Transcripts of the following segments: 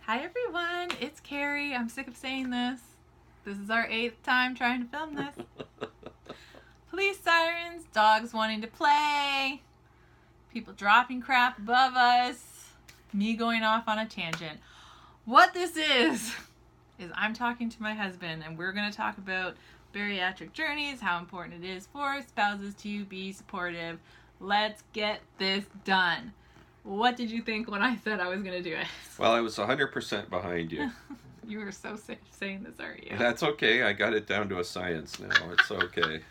Hi everyone, it's Carrie. I'm sick of saying this. This is our 8th time trying to film this. Police sirens, dogs wanting to play, people dropping crap above us, me going off on a tangent. What this is I'm talking to my husband and we're going to talk about bariatric journeys, how important it is for spouses to be supportive. Let's get this done. What did you think when I said I was going to do it? Well, I was 100% behind you. You were so sick of saying this, aren't you? That's okay. I got it down to a science now. It's okay.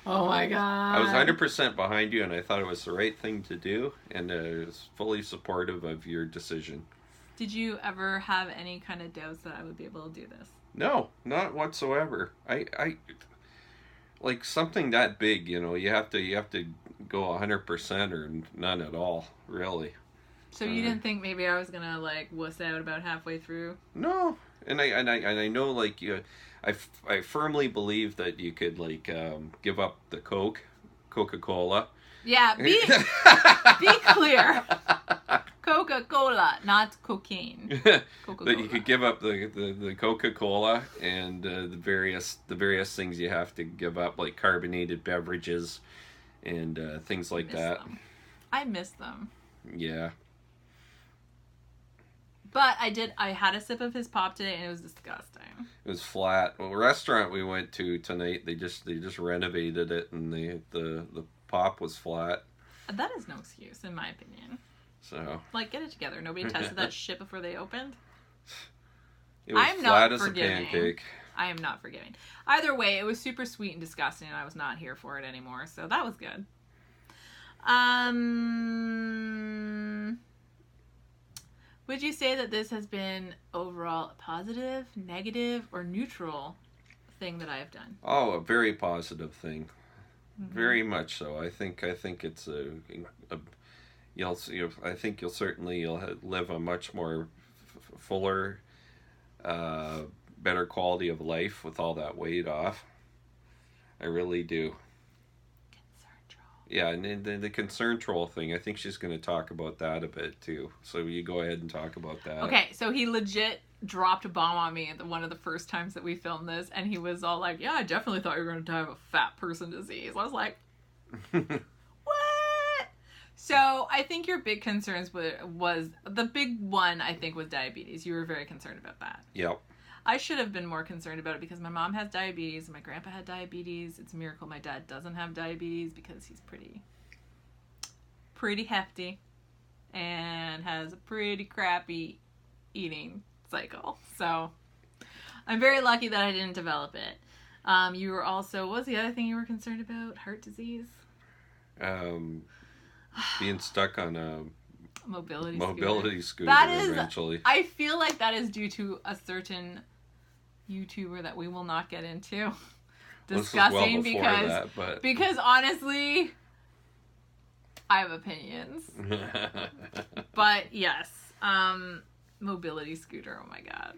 Oh my God. I was 100% behind you, and I thought it was the right thing to do, and I was fully supportive of your decision. Did you ever have any kind of doubts that I would be able to do this? No, not whatsoever. I like something that big, you have to go 100% or none at all, really. So you didn't think maybe I was gonna wuss out about halfway through? No, and I know I firmly believe that you could give up the Coca-Cola. Yeah, be clear. Coca-Cola, not cocaine. Coca-Cola. That you could give up the Coca-Cola and the various things you have to give up, like carbonated beverages and things like that. I miss them. Yeah. But I had a sip of his pop today and it was disgusting. It was flat. Well, the restaurant we went to tonight, they just renovated it and the pop was flat. That is no excuse, in my opinion. So, get it together. Nobody tested that shit before they opened. It was flat as a pancake. I am not forgiving. Either way, it was super sweet and disgusting, and I was not here for it anymore. So that was good. Would you say that this has been overall a positive, negative, or neutral thing that I have done? Oh, a very positive thing. Mm-hmm. Very much so. I think it's I think you'll live a much more fuller, better quality of life with all that weight off. I really do. Concern troll. Yeah, and the concern troll thing, I think she's going to talk about that a bit too. So you go ahead and talk about that. Okay, so he legit dropped a bomb on me at one of the first times that we filmed this, and he was all like, yeah, I definitely thought you were going to have a fat person disease. I was like, what? So I think your big concerns was the big one, I think, was diabetes. You were very concerned about that. Yep. I should have been more concerned about it because my mom has diabetes and my grandpa had diabetes. It's a miracle my dad doesn't have diabetes because he's pretty hefty and has a pretty crappy eating cycle. So I'm very lucky that I didn't develop it. You were also, what was the other thing you were concerned about? Heart disease? Being stuck on a mobility scooter eventually. I feel like that is due to a certain YouTuber that we will not get into discussing because honestly, I have opinions. But yes, mobility scooter. Oh my God.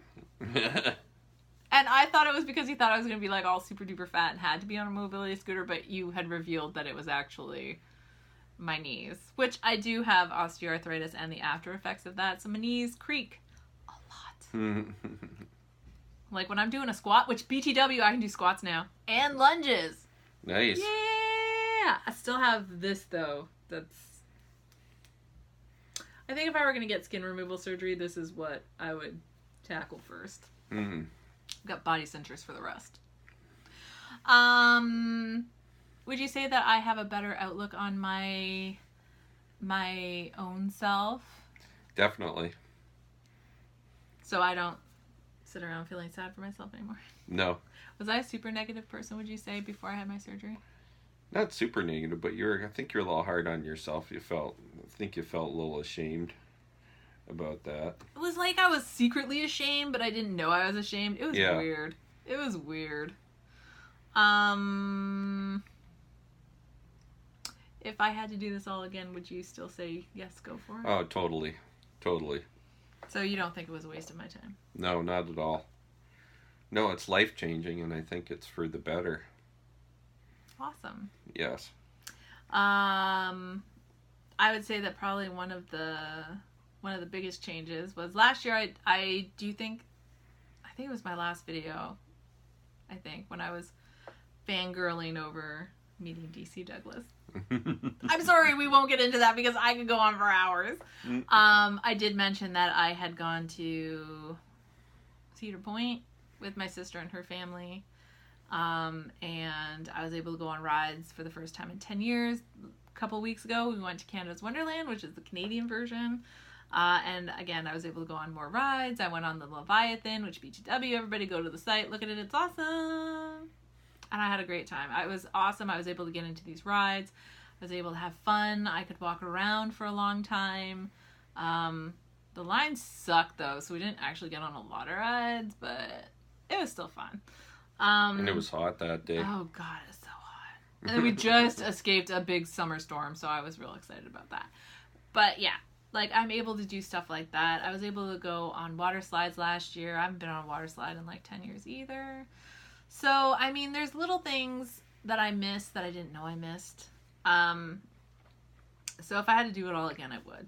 And I thought it was because he thought I was going to be all super duper fat and had to be on a mobility scooter, but you had revealed that it was actually my knees, which I do have osteoarthritis and the after effects of that. So my knees creak a lot. When I'm doing a squat, which BTW, I can do squats now and lunges. Nice. Yeah. I still have this though. I think if I were going to get skin removal surgery, this is what I would tackle first. Mm-hmm. I've got body centers for the rest. Would you say that I have a better outlook on my own self? Definitely. So I don't sit around feeling sad for myself anymore? No. Was I a super negative person, would you say, before I had my surgery? Not super negative, but I think you're a little hard on yourself. I think you felt a little ashamed about that. It was like I was secretly ashamed, but I didn't know I was ashamed. It was weird. It was weird. If I had to do this all again, would you still say, yes, go for it? Oh, totally. Totally. So you don't think it was a waste of my time? No, not at all. No, it's life-changing, and I think it's for the better. Awesome. Yes. I would say that probably one of the one of the biggest changes was last year. I think it was my last video. I think when I was fangirling over meeting DC Douglas. I'm sorry, we won't get into that because I could go on for hours. I did mention that I had gone to Cedar Point with my sister and her family. And I was able to go on rides for the first time in 10 years. A couple weeks ago, we went to Canada's Wonderland, which is the Canadian version. And again, I was able to go on more rides. I went on the Leviathan, which BTW, everybody go to the site, look at it, it's awesome. And I had a great time. It was awesome. I was able to get into these rides. I was able to have fun. I could walk around for a long time. The lines sucked though, so we didn't actually get on a lot of rides, but it was still fun. And it was hot that day. Oh god, it's so hot. And then we just escaped a big summer storm, so I was real excited about that. But yeah, like I'm able to do stuff like that. I was able to go on water slides last year. I haven't been on a water slide in like 10 years either. So, I mean, there's little things that I missed that I didn't know I missed. So if I had to do it all again, I would.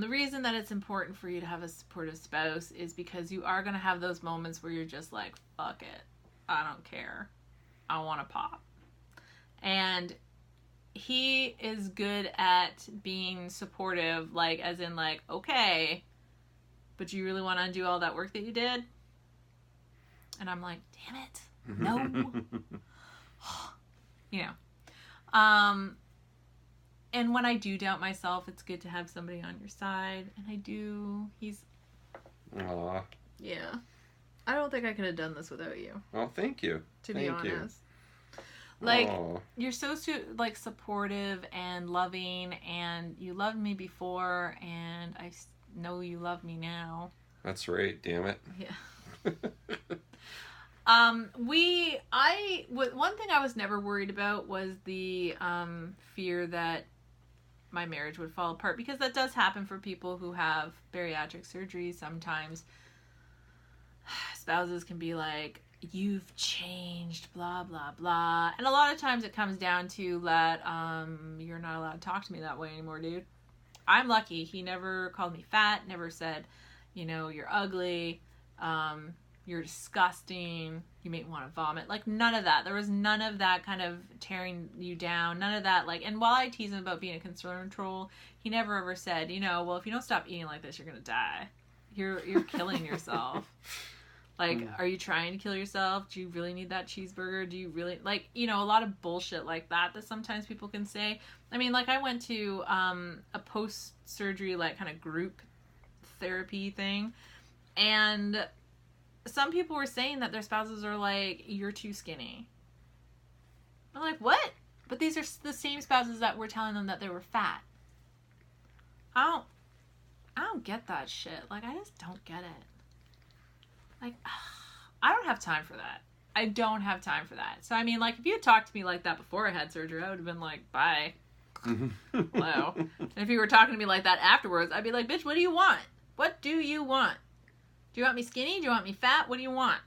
The reason that it's important for you to have a supportive spouse is because you are going to have those moments where you're just like, fuck it. I don't care. I want to pop. And he is good at being supportive, like, as in, like, okay, but you really want to undo all that work that you did? And I'm like, damn it. No. You know. And when I do doubt myself, it's good to have somebody on your side. And I do. He's... Aww. Yeah. I don't think I could have done this without you. Well, thank you. To be honest. Like, you're so like supportive and loving, and you loved me before, and I know you love me now. That's right, damn it. Yeah. One thing I was never worried about was the fear that my marriage would fall apart, because that does happen for people who have bariatric surgery. Sometimes spouses can be like, you've changed, blah, blah, blah. And a lot of times it comes down to that you're not allowed to talk to me that way anymore, dude. I'm lucky. He never called me fat, never said, you're ugly, you're disgusting, you make me want to vomit. Like, none of that. There was none of that kind of tearing you down. None of that. Like, and while I tease him about being a concern troll, he never ever said, well, if you don't stop eating like this, you're going to die. You're killing yourself. Like, are you trying to kill yourself? Do you really need that cheeseburger? Do you really, like, a lot of bullshit like that sometimes people can say. I mean, like, I went to a post-surgery, like, kind of group therapy thing, and some people were saying that their spouses are like, you're too skinny. I'm like, what? But these are the same spouses that were telling them that they were fat. I don't get that shit. Like, I just don't get it. Like, I don't have time for that. I don't have time for that. So, I mean, like, if you had talked to me like that before I had surgery, I would have been like, bye. Hello. And if you were talking to me like that afterwards, I'd be like, bitch, what do you want? What do you want? Do you want me skinny? Do you want me fat? What do you want?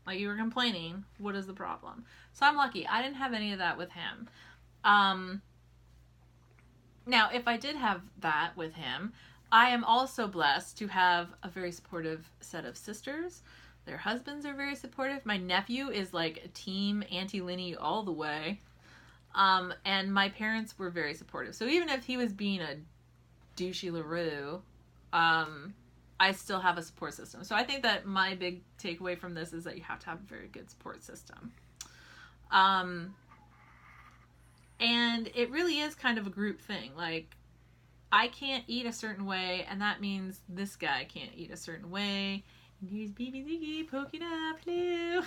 Like, you were complaining. What is the problem? So I'm lucky. I didn't have any of that with him. Now, if I did have that with him, I am also blessed to have a very supportive set of sisters. Their husbands are very supportive. My nephew is like a team Auntie Linny all the way. And my parents were very supportive. So even if he was being a douchey LaRue, I still have a support system. So I think that my big takeaway from this is that you have to have a very good support system. And it really is kind of a group thing. Like, I can't eat a certain way, and that means this guy can't eat a certain way. And here's BB Ziggy poking up, hello.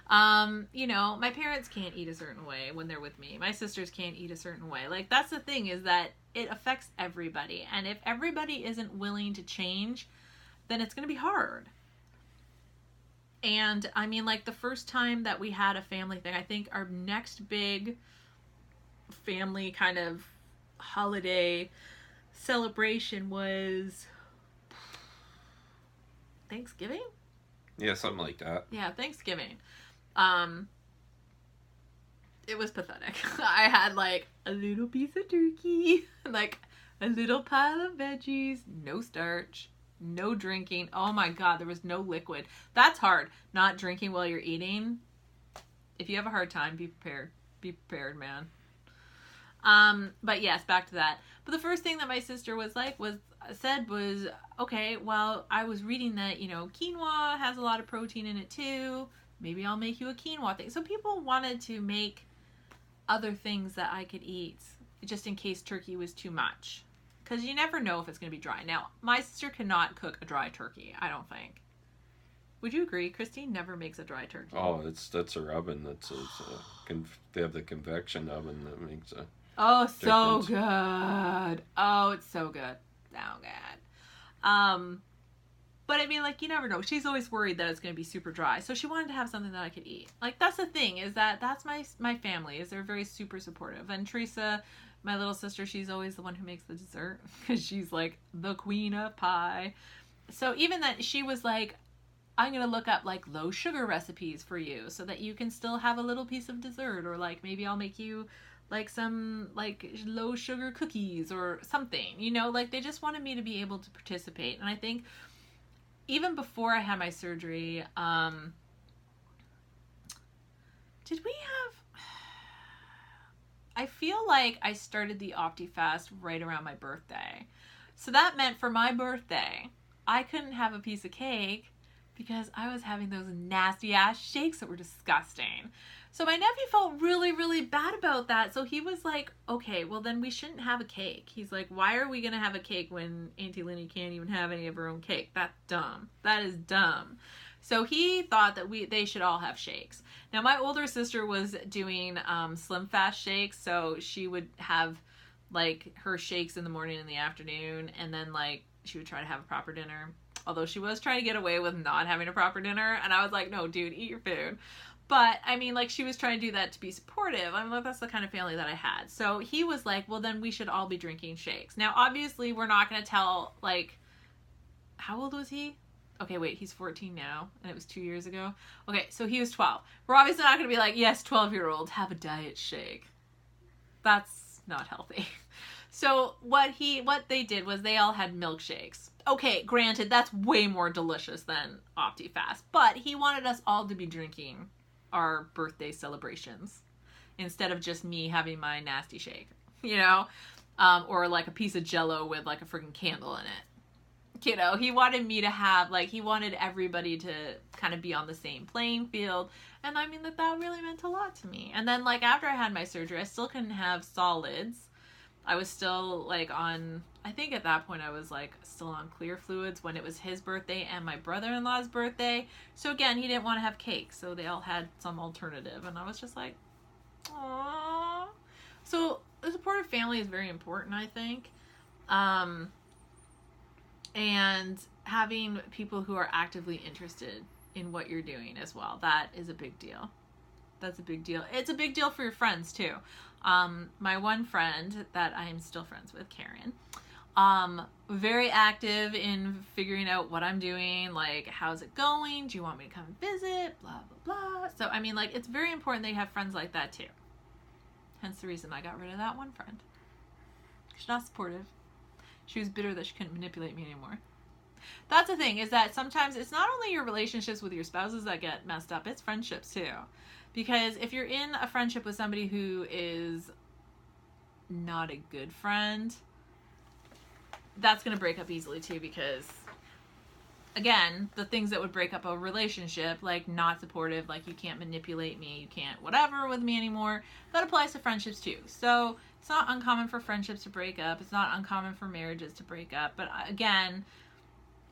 My parents can't eat a certain way when they're with me. My sisters can't eat a certain way. Like, that's the thing, is that it affects everybody. And if everybody isn't willing to change, then it's going to be hard. And, I mean, like, the first time that we had a family thing, I think our next big family kind of holiday celebration was Thanksgiving? Yeah, something like that. Yeah, Thanksgiving. It was pathetic. I had, like, a little piece of turkey, like, A little pile of veggies, no starch, no drinking. Oh my God, there was no liquid. That's hard. Not drinking while you're eating. If you have a hard time, be prepared. Be prepared, man. But yes, back to that. But the first thing that my sister said was, okay, well, I was reading that, quinoa has a lot of protein in it too. Maybe I'll make you a quinoa thing. So people wanted to make other things that I could eat just in case turkey was too much. Because you never know if it's going to be dry. Now, my sister cannot cook a dry turkey, I don't think. Would you agree? Christine never makes a dry turkey. Oh, that's her oven. They have the convection oven that makes a so good. Oh, it's so good. So good. But I mean, like, you never know. She's always worried that it's going to be super dry. So she wanted to have something that I could eat. Like, that's the thing, is that's my family, is they're very super supportive. And Teresa, my little sister, she's always the one who makes the dessert because she's like the queen of pie. So even that, she was like, I'm going to look up like low sugar recipes for you so that you can still have a little piece of dessert, or like maybe I'll make you like some like low sugar cookies or something, like they just wanted me to be able to participate. And I think even before I had my surgery, I feel like I started the OptiFast right around my birthday. So that meant for my birthday, I couldn't have a piece of cake because I was having those nasty ass shakes that were disgusting. So my nephew felt really, really bad about that. So he was like, okay, well then we shouldn't have a cake. He's like, why are we going to have a cake when Auntie Linny can't even have any of her own cake? That's dumb. That is dumb. So he thought that they should all have shakes. Now my older sister was doing Slim Fast shakes. So she would have like her shakes in the morning and the afternoon. And then like she would try to have a proper dinner. Although she was trying to get away with not having a proper dinner. And I was like, no, dude, eat your food. But, I mean, like, she was trying to do that to be supportive. I mean, like, that's the kind of family that I had. So he was like, well, then we should all be drinking shakes. Now, obviously, we're not going to tell, like, how old was he? Okay, wait, he's 14 now, and it was 2 years ago. Okay, so he was 12. We're obviously not going to be like, yes, 12-year-old, have a diet shake. That's not healthy. So what they did was they all had milkshakes. Okay, granted, that's way more delicious than OptiFast, but he wanted us all to be drinking our birthday celebrations instead of just me having my nasty shake, or like a piece of Jell-O with like a freaking candle in it. He wanted me to have, like, he wanted everybody to kind of be on the same playing field. And I mean, that really meant a lot to me. And then, like, after I had my surgery, I still couldn't have solids. I was still, like, I think at that point I was, like, still on clear fluids when it was his birthday and my brother-in-law's birthday. So, again, he didn't want to have cake. So they all had some alternative. And I was just like, aww. So the supportive family is very important, I think. And having people who are actively interested in what you're doing as well. That is a big deal. That's a big deal. It's a big deal for your friends, too. My one friend that I am still friends with, Karen, very active in figuring out what I'm doing, like, how's it going? Do you want me to come visit? Blah, blah, blah. So, I mean, like, it's very important that you have friends like that, too. Hence the reason I got rid of that one friend. She's not supportive. She was bitter that she couldn't manipulate me anymore. That's the thing, is that sometimes it's not only your relationships with your spouses that get messed up, it's friendships, too. Because if you're in a friendship with somebody who is not a good friend, that's going to break up easily too, because again, the things that would break up a relationship, like not supportive, like you can't manipulate me, you can't whatever with me anymore, that applies to friendships too. So it's not uncommon for friendships to break up. It's not uncommon for marriages to break up. But again,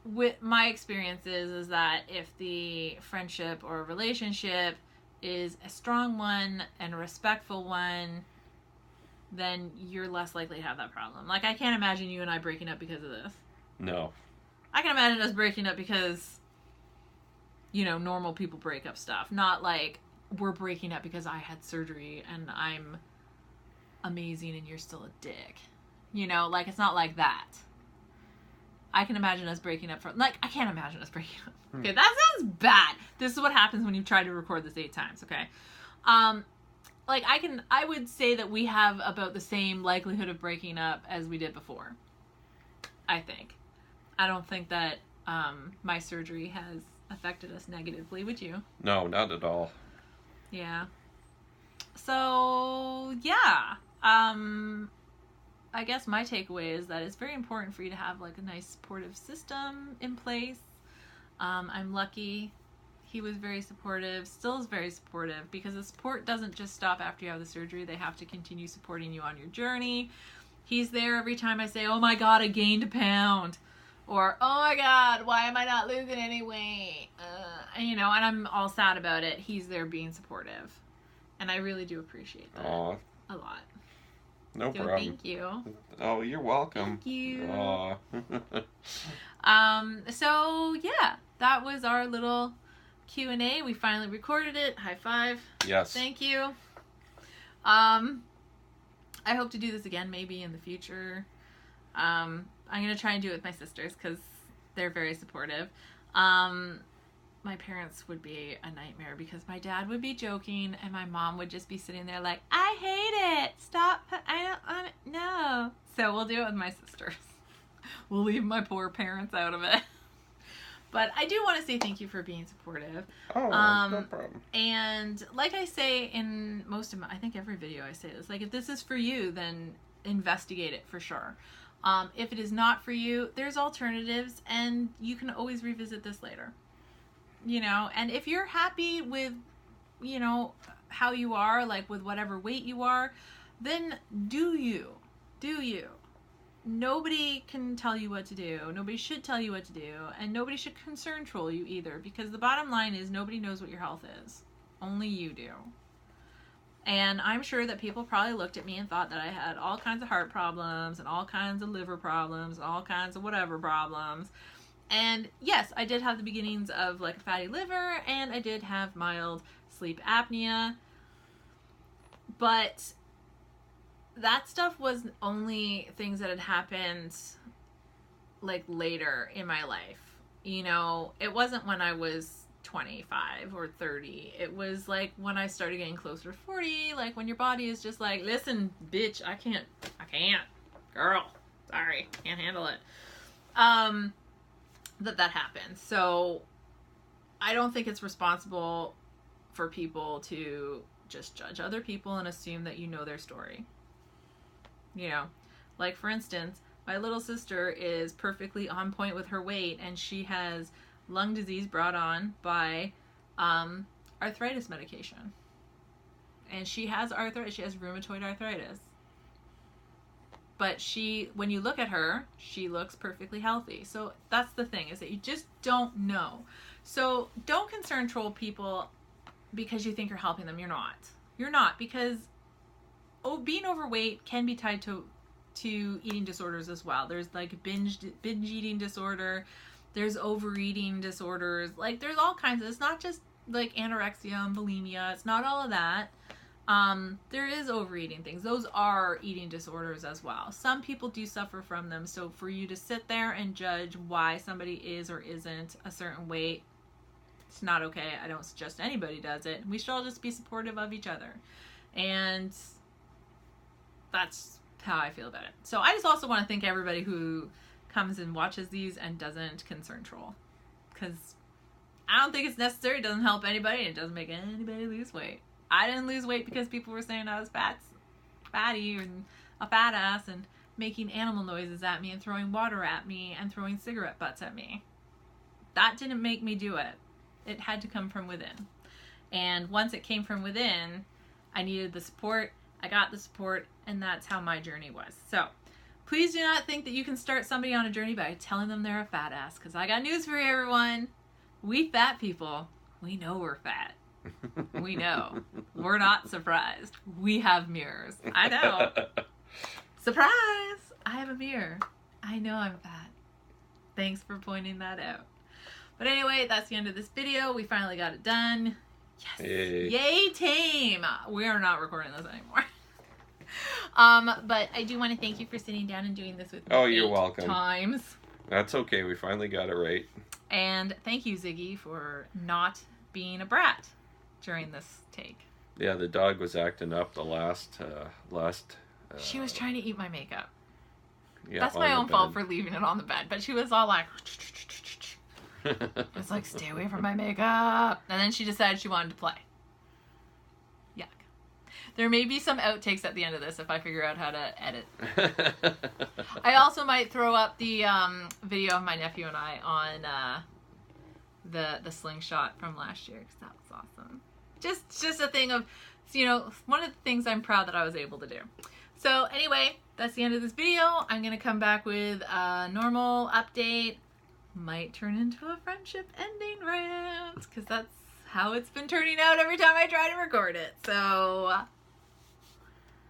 with my experiences is that if the friendship or relationship is a strong one and a respectful one, then you're less likely to have that problem. Like, I can't imagine you and I breaking up because of this. No. I can imagine us breaking up because, normal people break up stuff. Not like we're breaking up because I had surgery and I'm amazing and you're still a dick. Like, it's not like that. I can imagine us breaking up I can't imagine us breaking up. Okay, that sounds bad. This is what happens when you try to record this 8 times, okay? like, I would say that we have about the same likelihood of breaking up as we did before. I think. I don't think that my surgery has affected us negatively, would you? No, not at all. Yeah. So, yeah. I guess my takeaway is that it's very important for you to have, like, a nice supportive system in place. I'm lucky. He was very supportive, still is very supportive, because the support doesn't just stop after you have the surgery. They have to continue supporting you on your journey. He's there every time I say, oh my God, I gained a pound. Or, oh my God, why am I not losing any weight? You know, and I'm all sad about it. He's there being supportive. And I really do appreciate that. Aww. A lot. No So problem. thank you. Oh, you're welcome. Thank you. Aww. So, yeah, that was our little Q&A. We finally recorded it. High five. Yes. Thank you. I hope to do this again maybe in the future. I'm going to try and do it with my sisters because they're very supportive. My parents would be a nightmare because my dad would be joking and my mom would just be sitting there like, I hate it. Stop. I don't want it. No. So we'll do it with my sisters. We'll leave my poor parents out of it. But I do want to say thank you for being supportive. Oh, no problem. And like I say in most of my, I think every video I say this, like if this is for you, then investigate it for sure. If it is not for you, there's alternatives and you can always revisit this later. You know, and if you're happy with, you know, how you are, like with whatever weight you are, then do you. Nobody can tell you what to do. Nobody should tell you what to do. And nobody should concern troll you either. Because the bottom line is nobody knows what your health is. Only you do. And I'm sure that people probably looked at me and thought that I had all kinds of heart problems and all kinds of liver problems and all kinds of whatever problems. And yes, I did have the beginnings of like a fatty liver and I did have mild sleep apnea. But that stuff was only things that had happened like later in my life. You know, it wasn't when I was 25 or 30. It was like when I started getting closer to 40, like when your body is just like, listen, bitch, I can't, girl, sorry, can't handle it. That happened. So I don't think it's responsible for people to just judge other people and assume that you know their story. You know, like for instance, my little sister is perfectly on point with her weight and she has lung disease brought on by arthritis medication. And she has arthritis, she has rheumatoid arthritis. But when you look at her, she looks perfectly healthy. So that's the thing, is that you just don't know. So don't concern troll people because you think you're helping them. You're not. You're not, because being overweight can be tied to eating disorders as well. There's like binge eating disorder. There's overeating disorders. Like there's all kinds of, it's not just like anorexia and bulimia. It's not all of that. There is overeating things. Those are eating disorders as well. Some people do suffer from them. So for you to sit there and judge why somebody is or isn't a certain weight, it's not okay. I don't suggest anybody does it. We should all just be supportive of each other. And that's how I feel about it. So I just also want to thank everybody who comes and watches these and doesn't concern troll. Because I don't think it's necessary. It doesn't help anybody. And it doesn't make anybody lose weight. I didn't lose weight because people were saying I was fatty and a fat ass and making animal noises at me and throwing water at me and throwing cigarette butts at me. That didn't make me do it. It had to come from within. And once it came from within, I needed the support. I got the support, and that's how my journey was. So please do not think that you can start somebody on a journey by telling them they're a fat ass, because I got news for everyone. We fat people, we know we're fat. We know. We're not surprised. We have mirrors. I know. Surprise! I have a mirror. I know I'm fat. Thanks for pointing that out. But anyway, that's the end of this video. We finally got it done. Yes. Yay. Yay, team! We are not recording this anymore. But I do want to thank you for sitting down and doing this with me. Oh, you're welcome. Times. That's okay. We finally got it right. And thank you, Ziggy, for not being a brat during this take. Yeah, the dog was acting up the last. She was trying to eat my makeup. Yeah, that's my own fault for leaving it on the bed. But she was all like, I was like, stay away from my makeup. And then she decided she wanted to play. Yuck. There may be some outtakes at the end of this if I figure out how to edit. I also might throw up the video of my nephew and I on the slingshot from last year, because that was awesome. Just a thing of, you know, one of the things I'm proud that I was able to do. So anyway, that's the end of this video. I'm going to come back with a normal update. Might turn into a friendship ending rant, because that's how it's been turning out every time I try to record it. So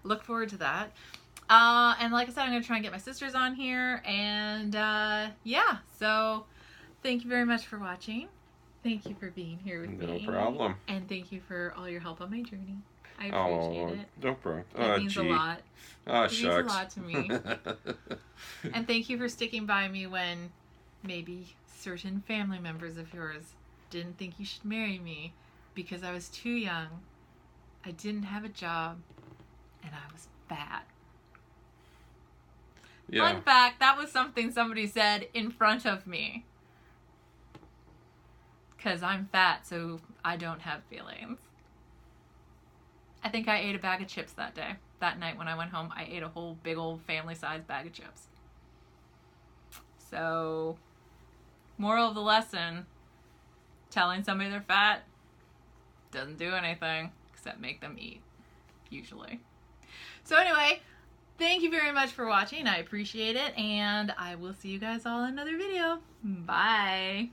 look forward to that. And like I said, I'm going to try and get my sisters on here. And yeah, so thank you very much for watching. Thank you for being here with me. No problem. And thank you for all your help on my journey. I appreciate it. No problem. It means a lot. Oh, it means a lot to me. And thank you for sticking by me when maybe certain family members of yours didn't think you should marry me because I was too young, I didn't have a job, and I was fat. Yeah. Fun fact, that was something somebody said in front of me. Because I'm fat, so I don't have feelings. I think I ate a bag of chips that day. That night when I went home, I ate a whole big old family-sized bag of chips. So, moral of the lesson, telling somebody they're fat doesn't do anything except make them eat, usually. So anyway, thank you very much for watching. I appreciate it, and I will see you guys all in another video. Bye!